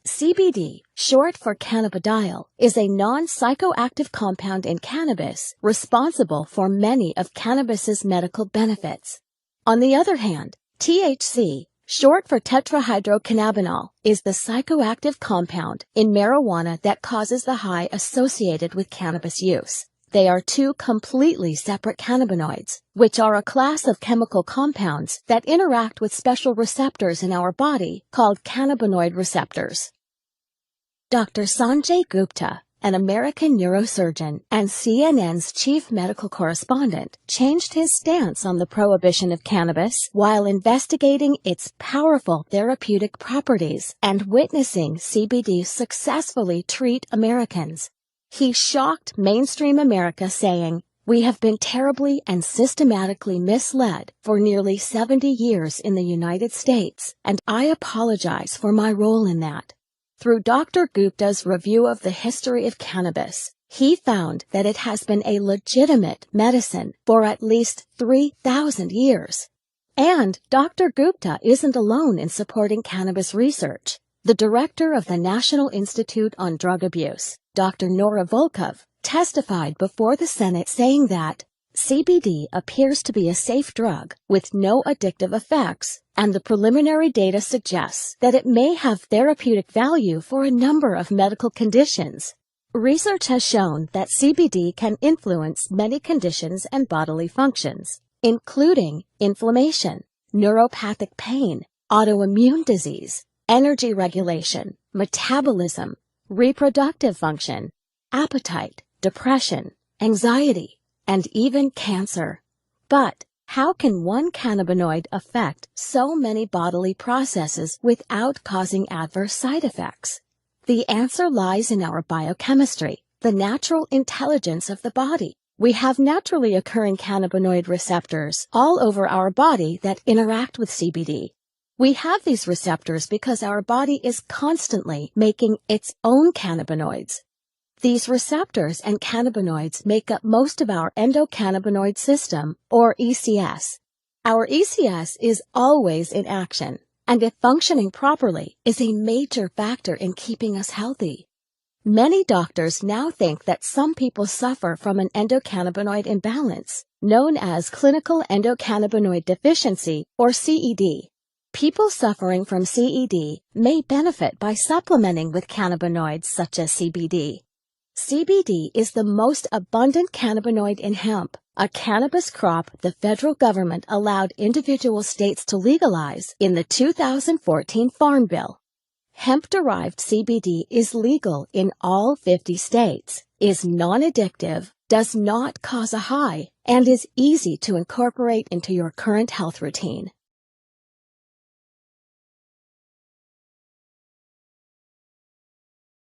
CBD, short for cannabidiol, is a non-psychoactive compound in cannabis responsible for many of cannabis's medical benefits. On the other hand, THC, short for tetrahydrocannabinol, is the psychoactive compound in marijuana that causes the high associated with cannabis use. They are two completely separate cannabinoids, which are a class of chemical compounds that interact with special receptors in our body called cannabinoid receptors. Dr. Sanjay Gupta, an American neurosurgeon and CNN's chief medical correspondent, changed his stance on the prohibition of cannabis while investigating its powerful therapeutic properties and witnessing CBD successfully treat Americans. He shocked mainstream America, saying, "We have been terribly and systematically misled for nearly 70 years in the United States, and I apologize for my role in that." Through Dr. Gupta's review of the history of cannabis, he found that it has been a legitimate medicine for at least 3,000 years. And Dr. Gupta isn't alone in supporting cannabis research. The director of the National Institute on Drug Abuse, Dr. Nora Volkov, testified before the Senate saying that CBD appears to be a safe drug with no addictive effects, and the preliminary data suggests that it may have therapeutic value for a number of medical conditions. Research has shown that CBD can influence many conditions and bodily functions, including inflammation, neuropathic pain, autoimmune disease, energy regulation, metabolism, reproductive function, appetite, depression, anxiety, and even cancer. But how can one cannabinoid affect so many bodily processes without causing adverse side effects? The answer lies in our biochemistry, the natural intelligence of the body. We have naturally occurring cannabinoid receptors all over our body that interact with CBD. We have these receptors because our body is constantly making its own cannabinoids. These receptors and cannabinoids make up most of our endocannabinoid system, or ECS. Our ECS is always in action, and if functioning properly, is a major factor in keeping us healthy. Many doctors now think that some people suffer from an endocannabinoid imbalance, known as clinical endocannabinoid deficiency, or CED. People suffering from CED may benefit by supplementing with cannabinoids such as CBD. CBD is the most abundant cannabinoid in hemp, a cannabis crop the federal government allowed individual states to legalize in the 2014 Farm Bill. Hemp-derived CBD is legal in all 50 states, is non-addictive, does not cause a high, and is easy to incorporate into your current health routine.